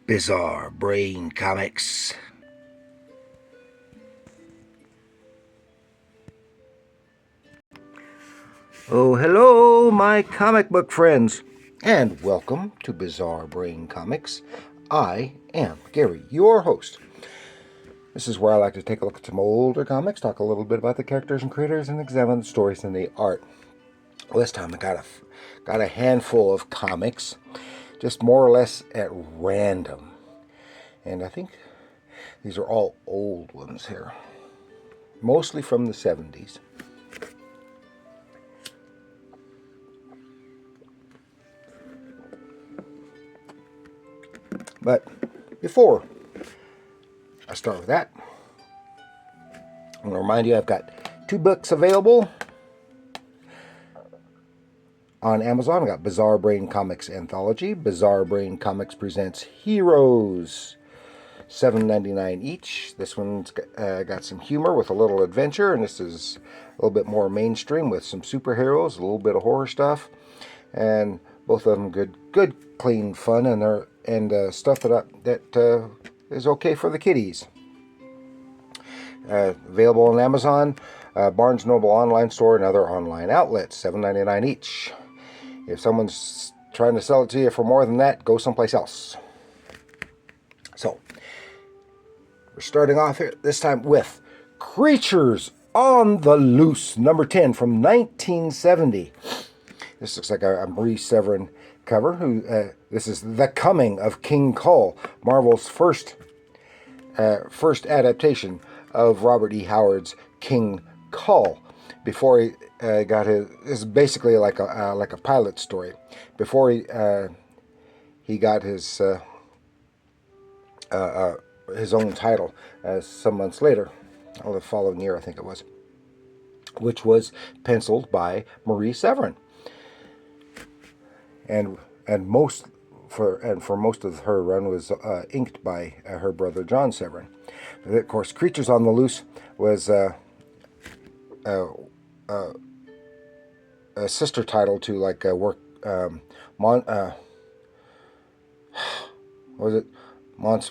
Bizarre Brain Comics. Oh, hello, my comic book friends, and welcome to Bizarre Brain Comics. I am Gary, your host. This is where I like to take a look at some older comics, talk a little bit about the characters and creators, and examine the stories and the art. Well, this time I got a handful of comics, just more or less at random, and I think these are all old ones here, mostly from the 70s. But before I start with that, I'm going to remind you I've got 2 books available on Amazon. I've got Bizarre Brain Comics Anthology. Bizarre Brain Comics presents Heroes, $7.99 each. This one's got some humor with a little adventure, and this is a little bit more mainstream with some superheroes, a little bit of horror stuff, and both of them good, clean fun, and stuff that is okay for the kiddies. Available on Amazon, Barnes Noble online store, and other online outlets. $7.99 each. If someone's trying to sell it to you for more than that, go someplace else. So, we're starting off here this time with Creatures on the Loose, number 10 from 1970. This looks like a Marie Severin cover. This is The Coming of King Kull, Marvel's first adaptation of Robert E. Howard's King Kull. Before he got his, this is basically like a pilot story. Before he got his own title, some months later, or the following year, I think it was, which was penciled by Marie Severin, and for most of her run was inked by her brother John Severin. But of course, Creatures on the Loose was a sister title to like work what was it,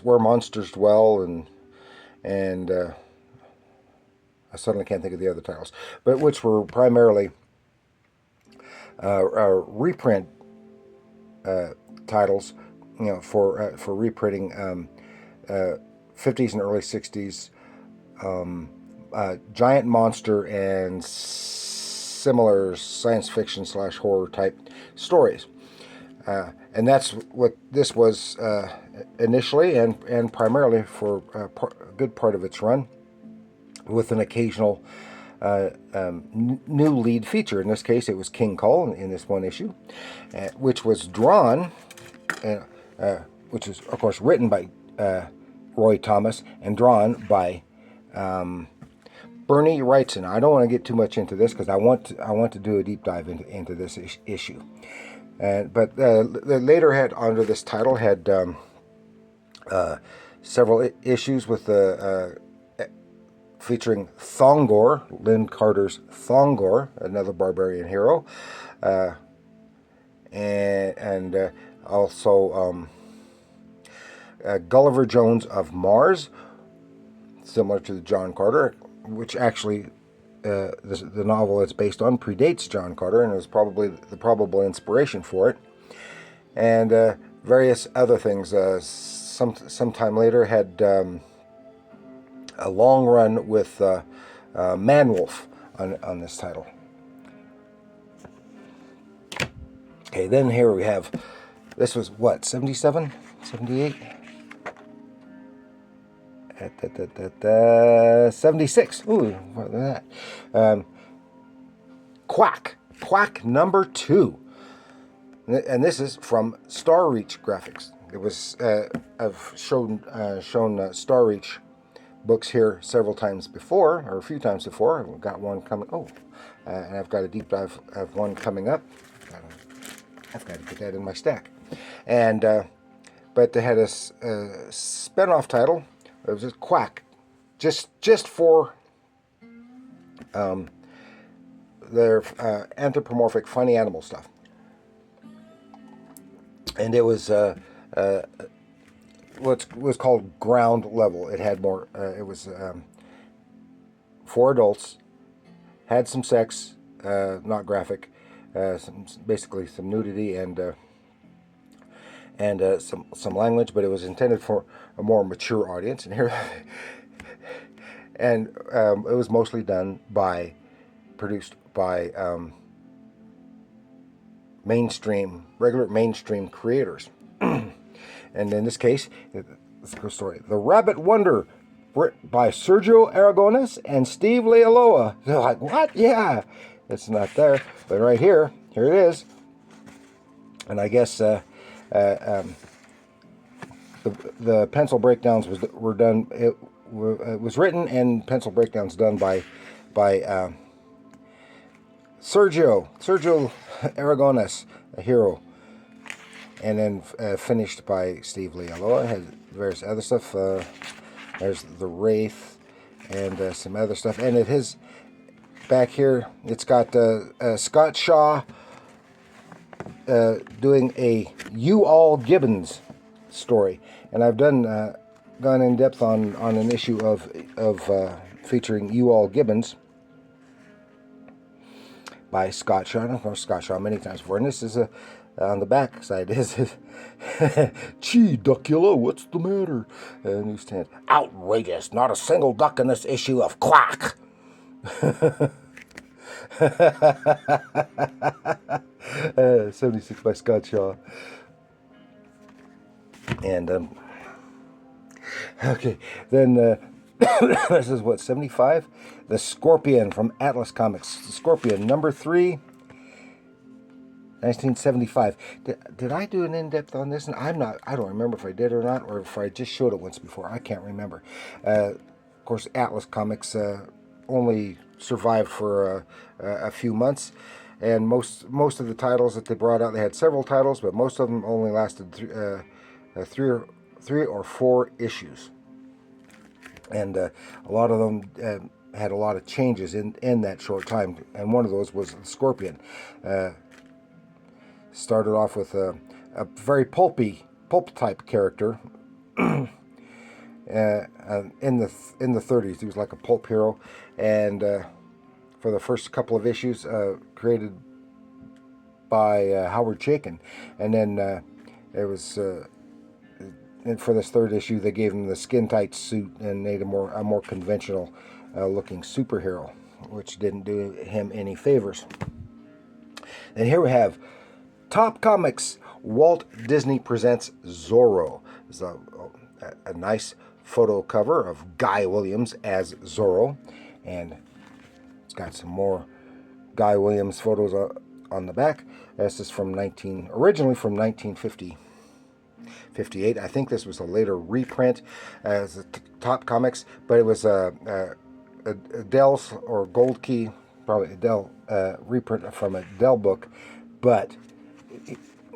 Where Monsters Dwell, and I suddenly can't think of the other titles, but which were primarily reprint titles, for reprinting 50s and early 60s giant monster and similar science fiction / horror type stories. And that's what this was initially and primarily for a good part of its run, with an occasional new lead feature. In this case, it was King Kull in this one issue, which was drawn, which is, of course, written by Roy Thomas and drawn by Bernie Wrightson. I don't want to get too much into this because I want to do a deep dive into this issue. But later had under this title had several issues with featuring Thongor, Lynn Carter's Thongor, another barbarian hero, and also Gulliver Jones of Mars, similar to John Carter, which actually the novel it's based on predates John Carter and was probably the probable inspiration for it, and various other things. Sometime later had a long run with Manwolf on this title. Okay, then here we have, this was what, 77, 78? 76. Ooh, more than that. Quack number 2. And this is from Starreach Graphics. It was, I've shown Starreach books here several times before, or a few times before. I've got one coming, and I've got a deep dive of one coming up. I've got to put that in my stack. And, but they had a spin-off title. It was just Quack, just for their anthropomorphic funny animal stuff. And it was what was called ground level. It had more. It was for adults, had some sex, not graphic, basically some nudity and some language, but it was intended for a more mature audience. And here, and it was mostly produced by regular mainstream creators. And in this case, it's a story. The Rabbit Wonder, by Sergio Aragones and Steve Leialoha. They're like, what? Yeah, it's not there, but right here it is. And I guess the pencil breakdowns were done. It was written and pencil breakdowns done by Sergio Aragones, a hero, and then finished by Steve Leialoha. Had various other stuff. There's the Wraith and some other stuff. And it is back here. It's got Scott Shaw doing a Uall Gibbons story, and I've gone in depth on an issue of featuring Uall Gibbons by Scott Shaw. I've heard Scott Shaw many times before, and this is on the back side is Gee, Duckula, what's the matter? Newsstand. Outrageous! Not a single duck in this issue of Quack. 76 by Scott Shaw. And okay, then this is what, 75? The Scorpion from Atlas Comics. The Scorpion, number 3, 1975. Did I do an in-depth on this? And I don't remember if I did or not, or if I just showed it once before. I can't remember. Of course, Atlas Comics only survived for a few months, and most of the titles that they brought out, they had several titles, but most of them only lasted three or four issues, and a lot of them had a lot of changes in that short time. And one of those was the Scorpion. Started off with a very pulp type character. In the 30s, he was like a pulp hero, and for the first couple of issues, created by Howard Chaykin, and then it was. And for this third issue, they gave him the skin tight suit and made him a more conventional looking superhero, which didn't do him any favors. And here we have Top Comics. Walt Disney presents Zorro. It's a nice photo cover of Guy Williams as Zorro, and it's got some more Guy Williams photos on the back. This is originally from 1958. I think this was a later reprint as Top Comics, but it was a Dell's or Gold Key, probably a Dell reprint from a Dell book, but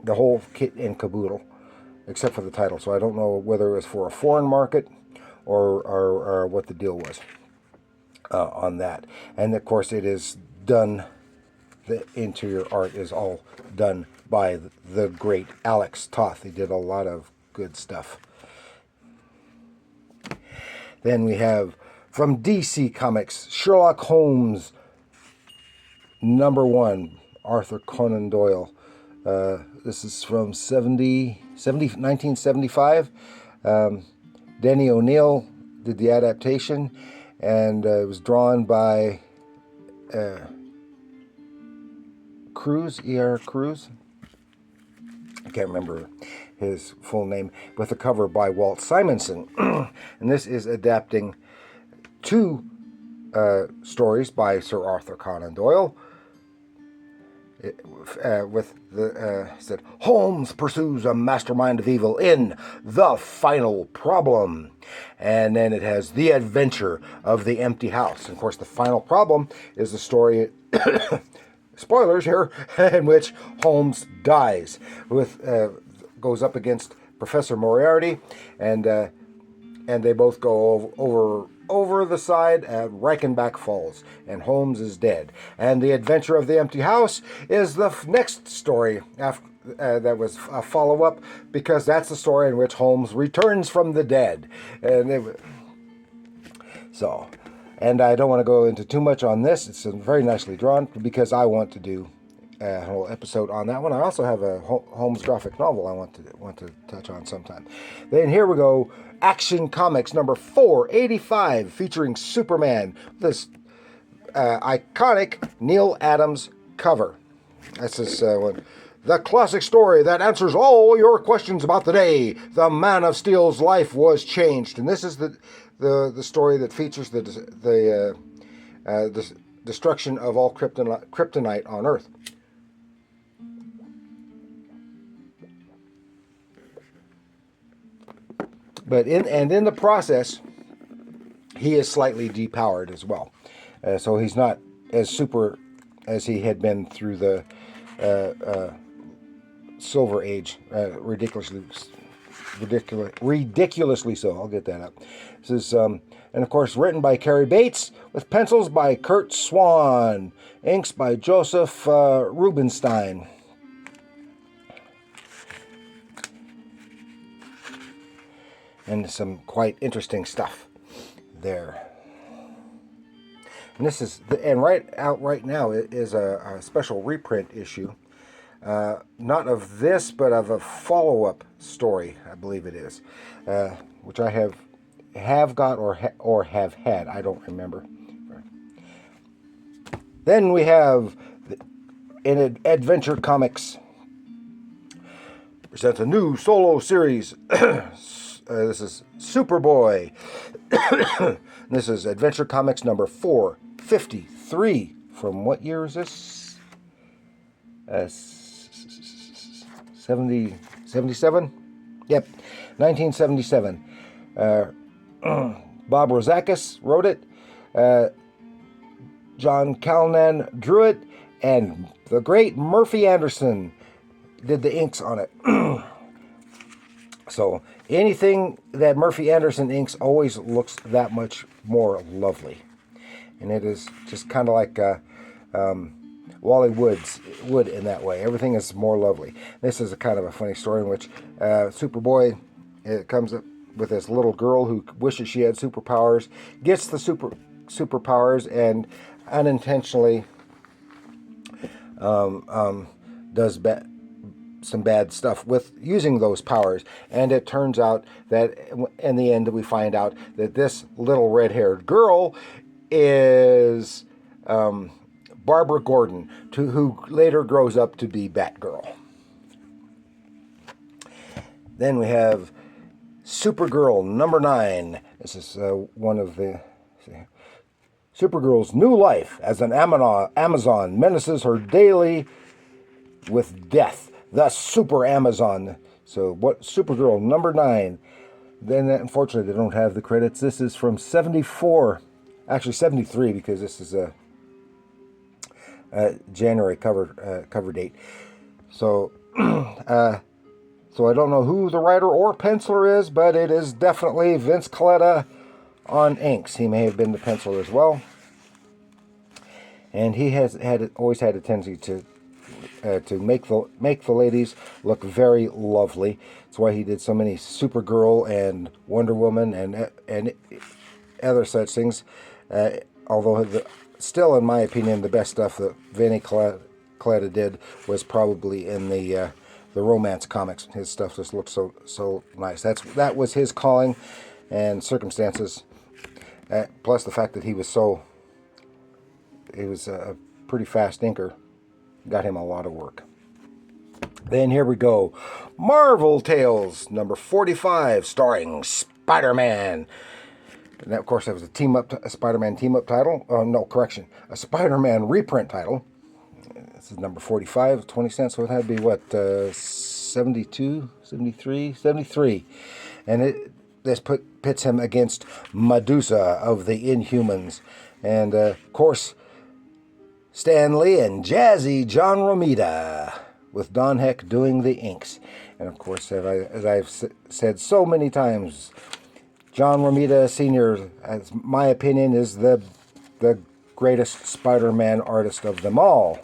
the whole kit and caboodle, except for the title. So I don't know whether it was for a foreign market or what the deal was on that. And of course, it is done. The interior art is all done by the great Alex Toth. He did a lot of good stuff. Then we have from DC Comics, Sherlock Holmes, number 1, Arthur Conan Doyle. This is from 1975. Denny O'Neil did the adaptation, and it was drawn by Cruz, E.R. Cruz. I can't remember his full name, with a cover by Walt Simonson. And this is adapting 2 stories by Sir Arthur Conan Doyle. Said Holmes pursues a mastermind of evil in The Final Problem, and then it has The Adventure of the Empty House. And of course, The Final Problem is the story. Spoilers here, in which Holmes dies, goes up against Professor Moriarty, and they both go over the side, Reichenbach falls, and Holmes is dead. And The Adventure of the Empty House is the next story after that was a follow-up, because that's the story in which Holmes returns from the dead. So, and I don't want to go into too much on this. It's very nicely drawn, because I want to do a whole episode on that one. I also have a Holmes graphic novel I want to touch on sometime. Then here we go, Action Comics number 485, featuring Superman. This iconic Neil Adams cover. This is one. The classic story that answers all your questions about the day the Man of Steel's life was changed. And this is the story that features the destruction of all kryptonite on Earth. But in the process, he is slightly depowered as well. So he's not as super as he had been through the Silver Age, ridiculously so. I'll get that up. This is, and of course, written by Cary Bates, with pencils by Curt Swan, inks by Joseph Rubinstein. And some quite interesting stuff there. And this is, and right now it is a special reprint issue, not of this, but of a follow-up story, I believe it is, which I have got or have had, I don't remember. Then we have in Adventure Comics presents a new solo series. This is Superboy. This is Adventure Comics number 453. From what year is this? 77? Yep, 1977. Bob Rozakis wrote it. John Calnan drew it. And the great Murphy Anderson did the inks on it. So anything that Murphy Anderson inks always looks that much more lovely. And it is just kind of like Wally Wood in that way. Everything is more lovely. This is a kind of a funny story in which Superboy comes up with this little girl who wishes she had superpowers, gets the superpowers, and unintentionally does some bad stuff with using those powers. And it turns out that in the end we find out that this little red-haired girl is Barbara Gordon, who later grows up to be Batgirl. Then we have Supergirl number 9. This is one of the... Supergirl's new life as an Amazon menaces her daily with death. The Super Amazon. So what? Supergirl number 9. Then unfortunately they don't have the credits. This is from 74, actually 73, because this is a January cover date. So so I don't know who the writer or penciler is, but it is definitely Vince Colletta on inks. He may have been the penciler as well. And he has always had a tendency to make the ladies look very lovely. That's why he did so many Supergirl and Wonder Woman and other such things. Although still, in my opinion, the best stuff that Vinny Colletta did was probably in the romance comics. His stuff just looked so nice. That was his calling and circumstances. Plus the fact that he was a pretty fast inker. Got him a lot of work. Then here we go. Marvel Tales number 45, starring Spider-Man. And that, of course, that was a Spider-Man team-up title. Oh, no, correction. A Spider-Man reprint title. This is number 45, 20 cents. So it had to be, what, 72, 73? 73. And this pits him against Medusa of the Inhumans. And, of course, Stan Lee and Jazzy John Romita, with Don Heck doing the inks. And of course, as I've said so many times, John Romita Sr., as my opinion, is the greatest Spider-Man artist of them all.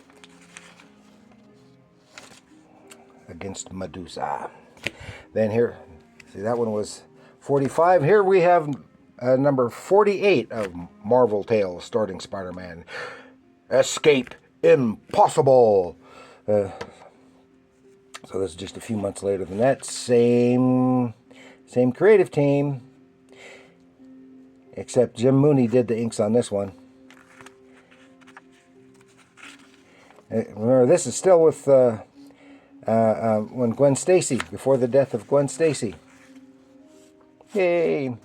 against Medusa. Then here, see, that one was 45. Here we have number 48 of Marvel Tales starting Spider-Man. Escape Impossible. So this is just a few months later than that. Same creative team, except Jim Mooney did the inks on this one. Remember, this is still with when Gwen Stacy, before the death of Gwen Stacy. Yay!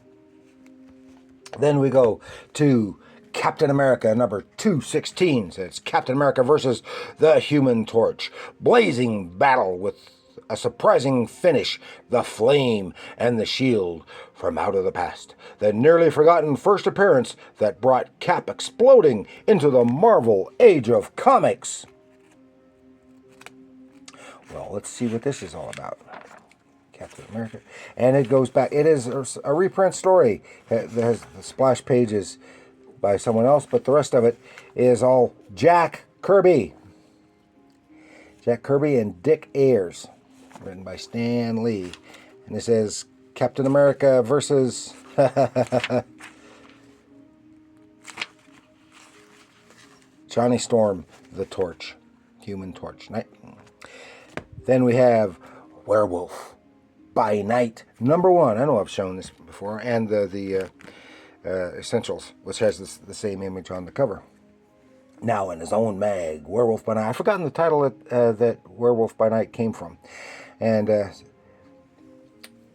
Then we go to Captain America number 216. So it's Captain America versus the Human Torch. Blazing battle with a surprising finish. The flame and the shield from out of the past. The nearly forgotten first appearance that brought Cap exploding into the Marvel Age of Comics. Well, let's see what this is all about. Captain America. And it goes back. It is a reprint story. It has the splash pages by someone else, but the rest of it is all Jack Kirby. Jack Kirby and Dick Ayers. Written by Stan Lee. And this is Captain America versus Johnny Storm, the Torch. Human Torch. Then we have Werewolf by Night, number 1. I know I've shown this before. And the Essentials, which has the same image on the cover. Now in his own mag, Werewolf by Night. I've forgotten the title that Werewolf by Night came from. And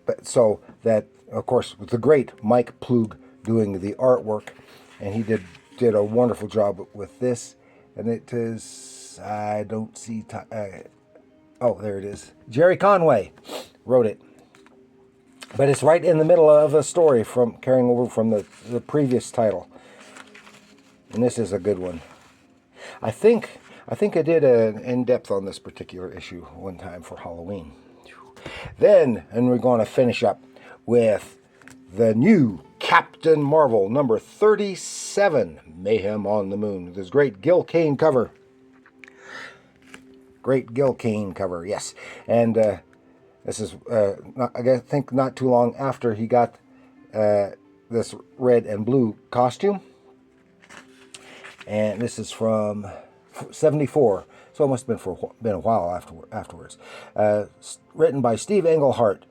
but so that, of course, with the great Mike Ploog doing the artwork, and he did a wonderful job with this. And it is, I don't see, oh, there it is. Jerry Conway wrote it. But it's right in the middle of a story from carrying over from the previous title. And this is a good one. I think I did an in-depth on this particular issue one time for Halloween. Then, and we're going to finish up with the new Captain Marvel, number 37, Mayhem on the Moon. This great Gil Kane cover. Great Gil Kane cover, yes. And this is, I think, not too long after he got this red and blue costume. And this is from 74. So it must have been a while afterwards. Written by Steve Englehart.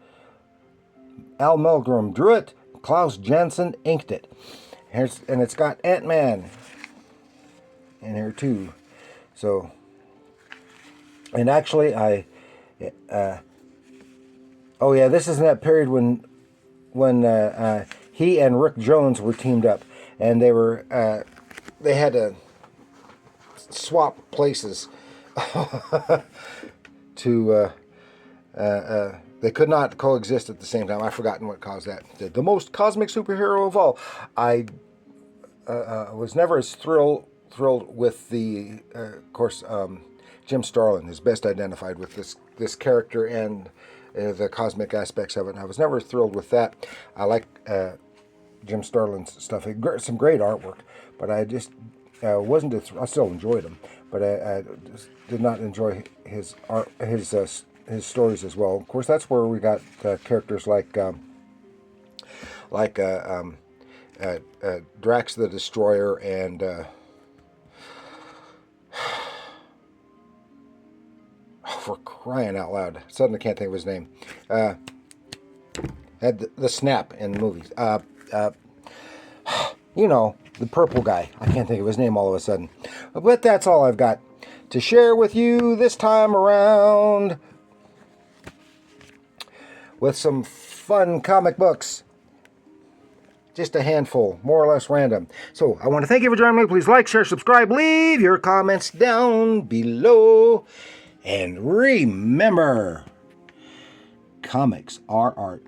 Al Milgrom drew it. Klaus Janson inked it. And it's got Ant-Man in here too. So, and actually oh yeah, this is in that period when he and Rick Jones were teamed up, and they had to swap places to they could not coexist at the same time. I've forgotten what caused that. The most cosmic superhero of all. I was never as thrilled with the of course Jim Starlin is best identified with this character and the cosmic aspects of it. And I was never thrilled with that. I like Jim Starlin's stuff. Some great artwork, but I just wasn't. I still enjoyed him, but I just did not enjoy his art, his stories as well. Of course, that's where we got characters like Drax the Destroyer and for crying out loud, suddenly can't think of his name. Had the Snap in movies. You know, the purple guy. I can't think of his name all of a sudden. But that's all I've got to share with you this time around, with some fun comic books. Just a handful, more or less random. So I want to thank you for joining me. Please like, share, subscribe, leave your comments down below. And remember, comics are art.